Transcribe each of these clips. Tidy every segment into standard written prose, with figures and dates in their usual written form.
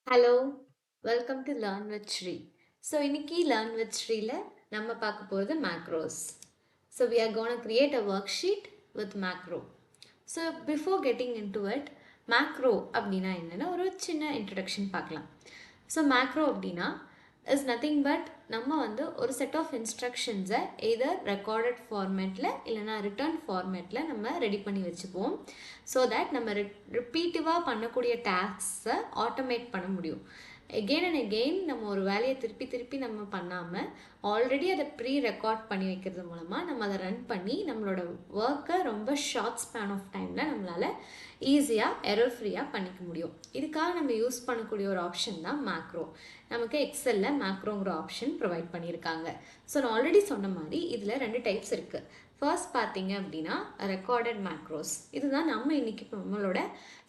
Hello, welcome to learn with Sri. So இன்னைக்கு learn with ஸ்ரீல நம்ம பார்க்க போகிறது macros. So we are going to create a worksheet with macro. So before getting into it, macro அப்படின்னா என்னென்னா ஒரு சின்ன இன்ட்ரடக்ஷன் பார்க்கலாம். ஸோ மேக்ரோ அப்படின்னா இஸ் நத்திங் பட் நம்ம வந்து ஒரு செட் ஆஃப் இன்ஸ்ட்ரக்ஷன்ஸை எதர் ரெக்கார்டட் ஃபார்மேட்டில் இல்லைனா ரிட்டர்ன் ஃபார்மேட்டில் நம்ம ரெடி பண்ணி வச்சுப்போம். ஸோ தட் நம்ம ரிப்பீட்டிவாக பண்ணக்கூடிய டாஸ்க்கை ஆட்டோமேட் பண்ண முடியும். எகெயின் அண்ட் எகெயின் நம்ம ஒரு வேலையை திருப்பி திருப்பி நம்ம பண்ணாமல் ஆல்ரெடி அதை ப்ரீ ரெக்கார்ட் பண்ணி வைக்கிறது மூலமாக நம்ம அதை ரன் பண்ணி நம்மளோட ஒர்க்கை ரொம்ப ஷார்ட் ஸ்பேன் ஆஃப் டைமில் நம்மளால் ஈஸியாக எரர் ஃப்ரீயாக பண்ணிக்க முடியும். இதுக்காக நம்ம யூஸ் பண்ணக்கூடிய ஒரு ஆப்ஷன் தான் மேக்ரோ. நமக்கு எக்ஸலில் மேக்ரோங்கிற ஆப்ஷன் ப்ரொவைட் பண்ணியிருக்காங்க. ஸோ நான் ஆல்ரெடி சொன்ன மாதிரி இதில் 2 டைப்ஸ் இருக்குது. ஃபர்ஸ்ட் பார்த்தீங்க அப்படின்னா ரெக்கார்டட் மேக்ரோஸ். இதுதான் நம்ம இன்றைக்கி நம்மளோட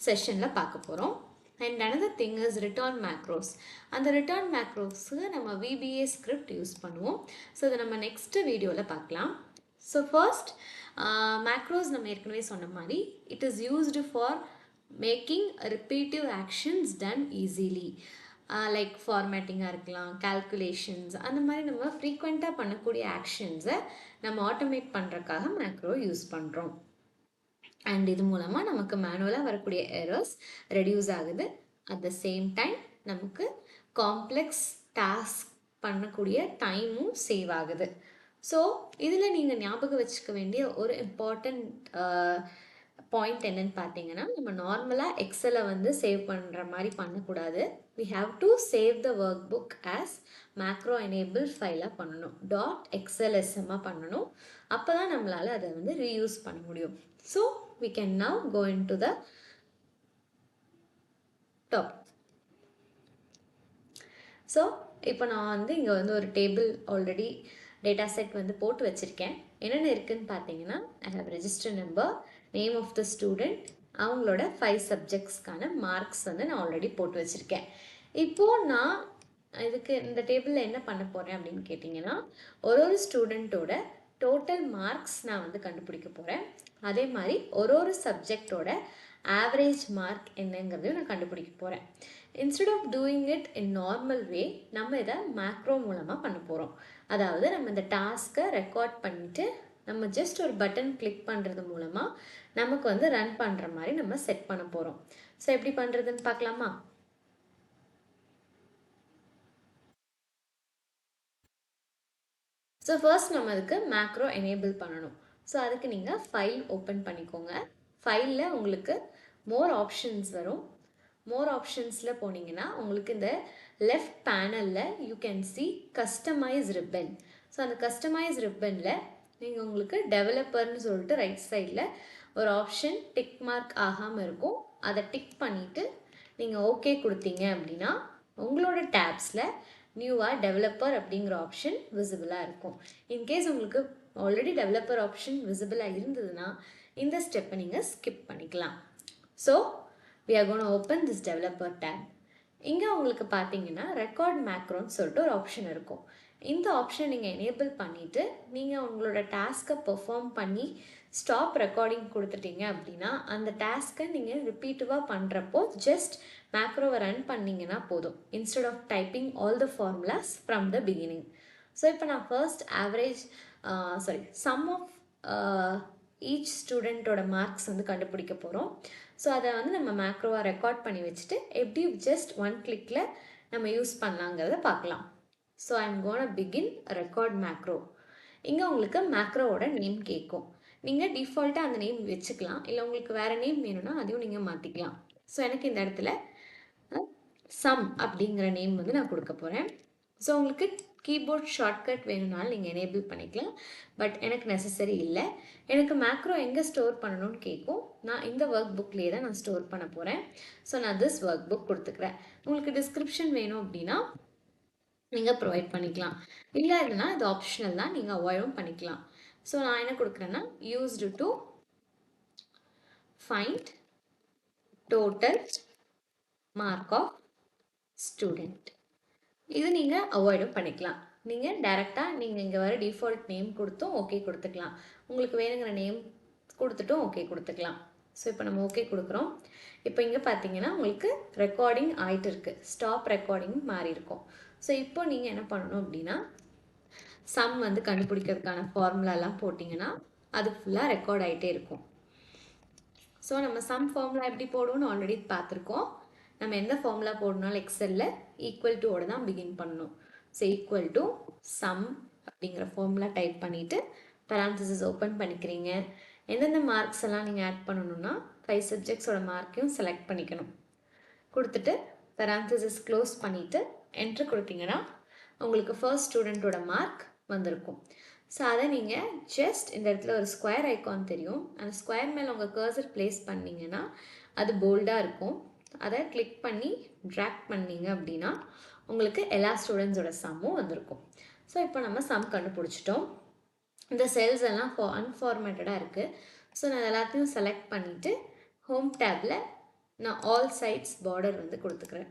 செஷனில் பார்க்க போகிறோம். And another thing is return macros. அந்த ரிட்டர்ன் மேக்ரோஸுக்கு நம்ம VBA ஸ்கிரிப்ட் யூஸ் பண்ணுவோம். ஸோ இதை நம்ம நெக்ஸ்ட் வீடியோவில் பார்க்கலாம். ஸோ ஃபர்ஸ்ட் மேக்ரோஸ் நம்ம ஏற்கனவே சொன்ன மாதிரி it is used for making repetitive actions done easily. Like ஃபார்மேட்டிங்காக இருக்கலாம், கால்குலேஷன்ஸ், அந்த மாதிரி நம்ம ஃப்ரீக்வெண்ட்டாக பண்ணக்கூடிய ஆக்ஷன்ஸை நம்ம ஆட்டோமேட் பண்ணுறதுக்காக மேக்ரோ யூஸ் பண்ணுறோம். அண்ட் இது மூலமாக நமக்கு மேனுவலாக வரக்கூடிய எரர்ஸ் ரெடியூஸ் ஆகுது. அட் த சேம் டைம் நமக்கு காம்ப்ளெக்ஸ் டாஸ்க் பண்ணக்கூடிய டைமும் சேவ் ஆகுது. ஸோ இதில் நீங்கள் ஞாபகம் வச்சுக்க வேண்டிய ஒரு இம்பார்ட்டண்ட் பாயிண்ட் என்னன்னு பார்த்தீங்கன்னா, நம்ம நார்மலாக எக்ஸலை வந்து சேவ் பண்ணுற மாதிரி பண்ணக்கூடாது. we have to save the workbook as macro enabled ஃபைலாக பண்ணணும். .xlsm பண்ணணும். அப்போ தான் நம்மளால் அதை வந்து ரீயூஸ் பண்ண முடியும். So we can now go into the topic. So இப்போ நான் வந்து இங்கே வந்து ஒரு டேபிள் ஆல்ரெடி டேட்டா செட் வந்து போட்டு வச்சுருக்கேன். என்னென்ன இருக்குதுன்னு பார்த்தீங்கன்னா, I have register number, name of the student, அவங்களோட 5 சப்ஜெக்ட்ஸ்க்கான மார்க்ஸ் வந்து நான் ஆல்ரெடி போட்டு வச்சுருக்கேன். இப்போது நான் இதுக்கு இந்த டேபிளில் என்ன பண்ண போகிறேன் அப்படின்னு கேட்டிங்கன்னா, ஒரு ஸ்டூடெண்ட்டோட டோட்டல் மார்க்ஸ் நான் வந்து கண்டுபிடிக்க போகிறேன். அதே மாதிரி ஒரு சப்ஜெக்டோட ஆவரேஜ் மார்க் என்னங்கிறதையும் நான் கண்டுபிடிக்க போகிறேன். Instead of doing it in normal way நம்ம இதை மேக்ரோ மூலமாக பண்ண போகிறோம். அதாவது நம்ம இந்த டாஸ்க்கை ரெக்கார்ட் பண்ணிவிட்டு நம்ம ஜஸ்ட் ஒரு பட்டன் கிளிக் பண்ணுறது மூலமாக நமக்கு வந்து ரன் பண்ணுற மாதிரி நம்ம செட் பண்ண போகிறோம். ஸோ எப்படி பண்ணுறதுன்னு பார்க்கலாமா? ஸோ ஃபர்ஸ்ட் நம்ம அதுக்கு மேக்ரோ எனேபிள் பண்ணணும். ஸோ அதுக்கு நீங்கள் ஃபைல் ஓப்பன் பண்ணிக்கோங்க. ஃபைலில் உங்களுக்கு மோர் ஆப்ஷன்ஸ் வரும். மோர் ஆப்ஷன்ஸில் போனீங்கன்னா உங்களுக்கு இந்த லெஃப்ட் பேனலில் you can see customize ribbon. So அந்த கஸ்டமைஸ் ரிப்பனில் நீங்கள் உங்களுக்கு டெவலப்பர்னு சொல்லிட்டு ரைட் சைடில் ஒரு ஆப்ஷன் டிக் மார்க் ஆகாமல் இருக்கும். அதை டிக் பண்ணிவிட்டு நீங்கள் ஓகே கொடுத்தீங்க அப்படின்னா உங்களோட டேப்ஸில் நியூவாக டெவலப்பர் அப்படிங்கிற ஆப்ஷன் விசிபிளாக இருக்கும். இன்கேஸ் உங்களுக்கு ஆல்ரெடி டெவலப்பர் ஆப்ஷன் விசிபிளாக இருந்ததுன்னா இந்த ஸ்டெப்பை நீங்கள் ஸ்கிப் பண்ணிக்கலாம். So we are going to open this developer tab. இங்கே உங்களுக்கு பார்த்தீங்கன்னா ரெக்கார்ட் மேக்ரோன்னு சொல்லிட்டு ஒரு ஆப்ஷன் இருக்கும். இந்த ஆப்ஷன் நீங்கள் எனேபிள் பண்ணிவிட்டு நீங்கள் உங்களோட டாஸ்க்கை பெர்ஃபார்ம் பண்ணி ஸ்டாப் ரெக்கார்டிங் கொடுத்துட்டீங்க அப்படின்னா அந்த டாஸ்க்கை நீங்கள் ரிப்பீட்டிவாக பண்ணுறப்போ ஜஸ்ட் மேக்ரோவை ரன் பண்ணிங்கன்னா போதும், instead of typing all the formulas from the beginning. So இப்போ நான் first average sum of each ஸ்டூடெண்ட்டோட மார்க்ஸ் வந்து கண்டுபிடிக்க போகிறோம். ஸோ அதை வந்து நம்ம மேக்ரோவாக ரெக்கார்ட் பண்ணி வச்சுட்டு எப்படி ஜஸ்ட் 1 கிளிக்கில் நம்ம யூஸ் பண்ணலாங்கிறத பார்க்கலாம். So I am gonna begin record macro. இங்கே உங்களுக்கு மேக்ரோவோட நேம் கேட்கும். நீங்கள் டிஃபால்ட்டாக அந்த நேம் வச்சுக்கலாம், இல்லை உங்களுக்கு வேறு நேம் வேணும்னா அதையும் நீங்கள் மாற்றிக்கலாம். ஸோ எனக்கு இந்த இடத்துல சம் அப்படிங்கிற நேம் வந்து நான் கொடுக்க போகிறேன். ஸோ உங்களுக்கு கீபோர்ட் ஷார்ட்கட் வேணும்னாலும் நீங்கள் எனேபிள் பண்ணிக்கலாம். பட் எனக்கு நெசசரி இல்லை. எனக்கு மேக்ரோ எங்கே ஸ்டோர் பண்ணணும்னு கேட்கும். நான் இந்த ஒர்க் புக்லேயே தான் நான் ஸ்டோர் பண்ண போகிறேன். ஸோ நான் திஸ் ஒர்க் புக் கொடுத்துக்கிறேன். உங்களுக்கு டிஸ்கிரிப்ஷன் வேணும் அப்படின்னா நீங்கள் ப்ரொவைட் பண்ணிக்கலாம். இல்லை இல்லைன்னா இது ஆப்ஷனல் தான், நீங்கள் அவாய்டும் பண்ணிக்கலாம். ஸோ நான் என்ன கொடுக்குறேன்னா used to find total mark of student. இது நீங்கள் அவாய்டும் பண்ணிக்கலாம். நீங்கள் டைரெக்டாக நீங்கள் இங்கே வர டிஃபால்ட் நேம் கொடுத்தும் ஓகே கொடுத்துக்கலாம். உங்களுக்கு வேணுங்கிற நேம் கொடுத்துட்டும் ஓகே கொடுத்துக்கலாம். ஸோ இப்போ நம்ம ஓகே கொடுக்குறோம். இப்போ இங்கே பார்த்தீங்கன்னா உங்களுக்கு ரெக்கார்டிங் ஆகிட்டு இருக்குது, ஸ்டாப் ரெக்கார்டிங் மாறி இருக்கும். ஸோ இப்போ நீங்கள் என்ன பண்ணணும் அப்படின்னா சம் வந்து கண்டுபிடிக்கிறதுக்கான ஃபார்முலாலாம் போட்டிங்கன்னா அது ஃபுல்லாக ரெக்கார்ட் ஆகிட்டே இருக்கும். ஸோ நம்ம சம் ஃபார்முலா எப்படி போடணும்னு ஆல்ரெடி பார்த்துருக்கோம். நம்ம எந்த ஃபார்முலா போடணும்னாலும் எக்ஸலில் ஈக்குவல் டுவோட தான் பிகின் பண்ணணும். ஸோ ஈக்குவல் டு சம் அப்படிங்கிற ஃபார்முலா டைப் பண்ணிவிட்டு பேரான்தசிஸ் ஓப்பன் பண்ணிக்கிறீங்க. எந்தெந்த மார்க்ஸ் எல்லாம் நீங்கள் ஆட் பண்ணணும்னா 5 சப்ஜெக்ட்ஸோட மார்க்கையும் செலக்ட் பண்ணிக்கணும். கொடுத்துட்டு பேரான்தசிஸ் க்ளோஸ் பண்ணிவிட்டு என்ட்ரு கொடுத்தீங்கன்னா உங்களுக்கு ஃபர்ஸ்ட் ஸ்டூடெண்ட்டோட மார்க் வந்திருக்கும். ஸோ அதை நீங்கள் ஜஸ்ட் இந்த இடத்துல ஒரு ஸ்கொயர் ஐக்கான் தெரியும், அந்த ஸ்கொயர் மேலே உங்கள் கர்சர் ப்ளேஸ் பண்ணிங்கன்னா அது போல்டாக இருக்கும். அதை கிளிக் பண்ணி ட்ராக் பண்ணிங்க அப்படின்னா உங்களுக்கு எல்லா ஸ்டூடெண்ட்ஸோட சம்மும் வந்திருக்கும். ஸோ இப்போ நம்ம சம் கண்டுபிடிச்சிட்டோம். இந்த செல்ஸ் எல்லாம் அன்ஃபார்மேட்டடாக இருக்குது. ஸோ நான் எல்லாத்தையும் செலக்ட் பண்ணிவிட்டு ஹோம் டேப்பில் நான் ஆல் சைட்ஸ் பார்டர் வந்து கொடுத்துக்கிறேன்.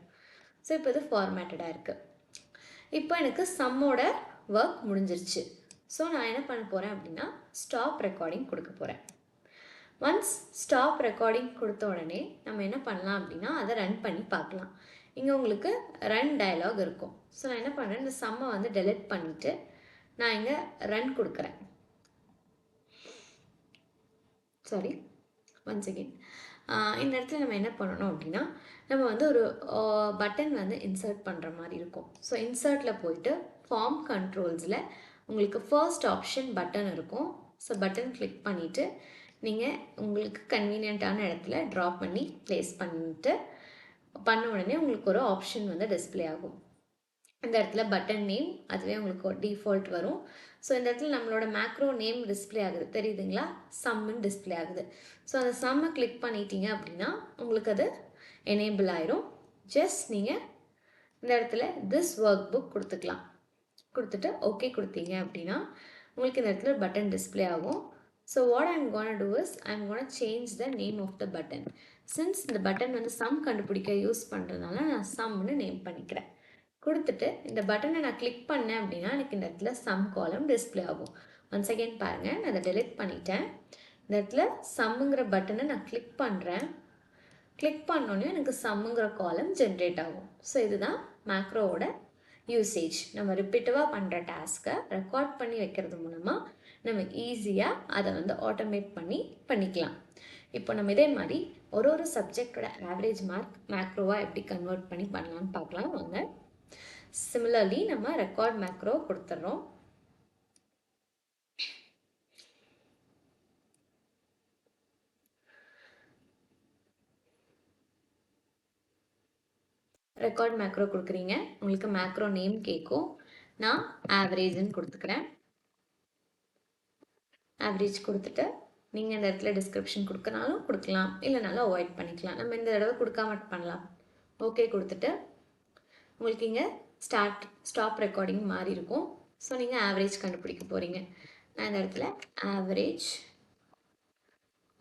ஸோ இப்போ இது ஃபார்மேட்டடாக இருக்குது. இப்போ எனக்கு சம்மோட ஒர்க் முடிஞ்சிருச்சு. ஸோ நான் என்ன பண்ண போகிறேன் அப்படின்னா ஸ்டாப் ரெக்கார்டிங் கொடுக்க போகிறேன். ஒன்ஸ் ஸ்டாப் ரெக்கார்டிங் கொடுத்த உடனே நம்ம என்ன பண்ணலாம் அப்படின்னா அதை ரன் பண்ணி பார்க்கலாம். இங்கே உங்களுக்கு ரன் டயலாக் இருக்கும். ஸோ நான் என்ன பண்ணுறேன், இந்த சம்மை வந்து டெலிட் பண்ணிவிட்டு நான் இங்கே ரன் கொடுக்குறேன். சாரி, ஒன்ஸ் அகெயின் இந்த இடத்துல நம்ம என்ன பண்ணணும் அப்படின்னா நம்ம வந்து ஒரு பட்டன் வந்து இன்சர்ட் பண்ணுற மாதிரி இருக்கும். ஸோ இன்சர்ட்டில் போயிட்டு ஃபார்ம் கண்ட்ரோல்ஸில் உங்களுக்கு ஃபர்ஸ்ட் ஆப்ஷன் பட்டன் இருக்கும். ஸோ பட்டன் கிளிக் பண்ணிவிட்டு நீங்கள் உங்களுக்கு கன்வீனியண்ட்டான இடத்துல ட்ரா பண்ணி ப்ளேஸ் பண்ணிட்டு பண்ண உடனே உங்களுக்கு ஒரு ஆப்ஷன் வந்து டிஸ்பிளே ஆகும். இந்த இடத்துல பட்டன் நேம் அதுவே உங்களுக்கு டிஃபால்ட் வரும். ஸோ இந்த இடத்துல நம்மளோட மேக்ரோ நேம் டிஸ்பிளே ஆகுது, தெரியுதுங்களா? சம்முன்னு டிஸ்பிளே ஆகுது. ஸோ அந்த சம்மை கிளிக் பண்ணிட்டீங்க அப்படின்னா உங்களுக்கு அது எனேபிள் ஆயிரும். ஜஸ்ட் நீங்கள் இந்த இடத்துல திஸ் ஒர்க் புக் கொடுத்துக்கலாம். கொடுத்துட்டு ஓகே கொடுத்தீங்க அப்படின்னா உங்களுக்கு இந்த இடத்துல பட்டன் டிஸ்பிளே ஆகும். So what I'm gonna do is I'm gonna change the name of the button. Since இந்த பட்டன் வந்து சம் கண்டுபிடிக்க யூஸ் பண்ணுறதுனால நான் சம்னு நேம் பண்ணிக்கிறேன். கொடுத்துட்டு இந்த பட்டனை நான் கிளிக் பண்ணேன் அப்படின்னா எனக்கு இந்த இடத்துல சம் காலம் டிஸ்பிளே ஆகும். ஒன்ஸ் அகெயின் பாருங்கள், நான் அதை டெலிட் பண்ணிட்டேன். இந்த இடத்துல சம்முங்கிற பட்டனை நான் கிளிக் பண்ணுறேன். கிளிக் பண்ணோன்னே எனக்கு சம்முங்கிற காலம் ஜென்ரேட் ஆகும். ஸோ இதுதான் மேக்ரோவோட யூசேஜ். நம்ம ரிப்பீட்டிவாக பண்ணுற டாஸ்க்கை ரெக்கார்ட் பண்ணி வைக்கிறது மூலமாக நம்ம ஈஸியாக அதை வந்து ஆட்டோமேட் பண்ணிக்கலாம். இப்போ நம்ம இதே மாதிரி ஒரு சப்ஜெக்டோட ஆவரேஜ் மார்க் மேக்ரோவாக எப்படி கன்வெர்ட் பண்ணி பண்ணலான்னு பார்க்கலாம் வாங்க. சிமிலர்லி நம்ம ரெக்கார்ட் மேக்ரோ கொடுத்துட்றோம். ரெக்கார்ட் மேக்ரோ கொடுக்குறீங்க, உங்களுக்கு மேக்ரோ நேம் கேட்கும். நான் ஆவரேஜ்னு கொடுத்துக்கிறேன். ஆவரேஜ் கொடுத்துட்டு நீங்கள் இந்த இடத்துல டிஸ்கிரிப்ஷன் கொடுக்கனாலும் கொடுக்கலாம், இல்லைனாலும் அவாய்ட் பண்ணிக்கலாம். நம்ம இந்த தடவை கொடுக்காம பண்ணலாம். ஓகே கொடுத்துட்டு உங்களுக்கு இங்கே ஸ்டாப் ரெக்கார்டிங் மாதிரி இருக்கும். ஸோ நீங்கள் ஆவரேஜ் கண்டுபிடிக்க போகிறீங்க. நான் இந்த இடத்துல ஆவரேஜ்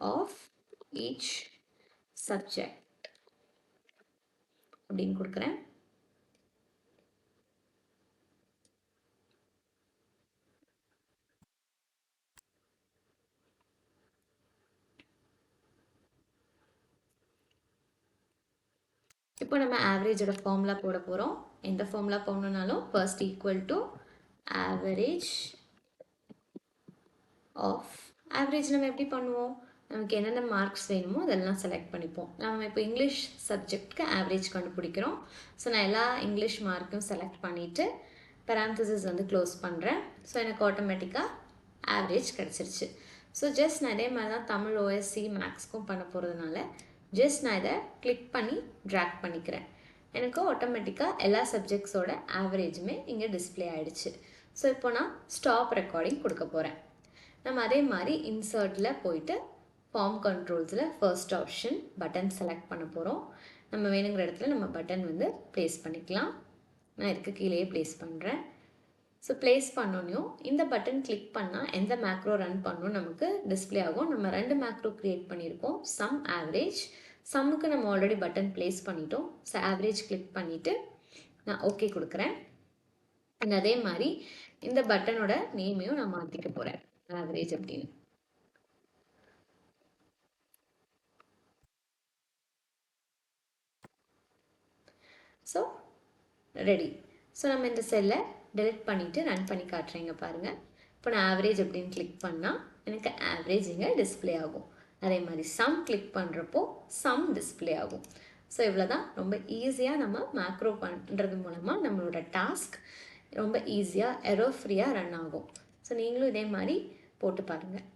ஆஃப் ஈச் சப்ஜெக்ட் அப்படின்னு கொடுக்குறேன். இப்போ நம்ம ஆவரேஜோட ஃபார்முலா போட போகிறோம். எந்த ஃபார்முலா போடணுன்னாலும் first equal to average of average நம்ம எப்படி பண்ணுவோம், நமக்கு என்னென்ன மார்க்ஸ் வேணுமோ அதெல்லாம் செலக்ட் பண்ணிப்போம். நம்ம இப்போ இங்கிலீஷ் சப்ஜெக்ட்க்கு ஆவரேஜ் கண்டுபிடிக்கிறோம். ஸோ நான் எல்லா இங்கிலீஷ் மார்க்கும் செலக்ட் பண்ணிவிட்டு பேரான்தசிஸ் வந்து க்ளோஸ் பண்ணுறேன். ஸோ எனக்கு ஆட்டோமேட்டிக்காக ஆவரேஜ் கிடச்சிருச்சு. ஸோ ஜஸ்ட் நான் இதே மாதிரி தான் தமிழ் ஓஎஸ்சி மேக்ஸ்க்கும் பண்ண போகிறதுனால ஜஸ்ட் நான் இதை கிளிக் பண்ணி ட்ராக் பண்ணிக்கிறேன். எனக்கு ஆட்டோமேட்டிக்காக எல்லா சப்ஜெக்ட்ஸோட ஆவரேஜுமே இங்கே டிஸ்பிளே ஆகிடுச்சு. ஸோ இப்போ நான் ஸ்டாப் ரெக்கார்டிங் கொடுக்க போகிறேன். நம்ம அதே மாதிரி இன்சர்ட்டில் போயிட்டு ஃபார்ம் கண்ட்ரோல்ஸில் ஃபர்ஸ்ட் ஆப்ஷன் பட்டன் செலக்ட் பண்ண போகிறோம். நம்ம வேணுங்கிற இடத்துல நம்ம பட்டன் வந்து ப்ளேஸ் பண்ணிக்கலாம். நான் இதுக்கு கீழேயே ப்ளேஸ் பண்ணுறேன். ஸோ ப்ளேஸ் பண்ணோன்னையும் இந்த பட்டன் கிளிக் பண்ணால் எந்த மேக்ரோ ரன் பண்ணணும் நமக்கு டிஸ்பிளே ஆகும். நம்ம 2 மேக்ரோ க்ரியேட் பண்ணியிருக்கோம், சம், ஆவரேஜ். சம்முக்கு நம்ம ஆல்ரெடி பட்டன் ப்ளேஸ் பண்ணிட்டோம். ஸோ ஆவரேஜ் கிளிக் பண்ணிவிட்டு நான் ஓகே கொடுக்குறேன். அண்ட் அதே மாதிரி இந்த பட்டனோட நேமையும் நான் மாற்றிக்க போகிறேன், ஆவரேஜ் அப்படின்னு. So ready. ஸோ நம்ம இந்த செல்லை டெலிட் பண்ணிவிட்டு ரன் பண்ணி காட்டுறேங்க பாருங்கள். இப்போ நான் ஆவரேஜ் அப்படின்னு கிளிக் பண்ணால் எனக்கு ஆவரேஜ் இங்கே டிஸ்பிளே ஆகும். அதே மாதிரி சம் கிளிக் பண்ணுறப்போ சம் டிஸ்பிளே ஆகும். ஸோ இவ்வளோ தான். ரொம்ப ஈஸியாக நம்ம மேக்ரோ பண்ணுறது மூலமாக நம்மளோட டாஸ்க் ரொம்ப ஈஸியாக எரர் ஃப்ரீயாக ரன் ஆகும். ஸோ நீங்களும் இதே மாதிரி போட்டு பாருங்கள்.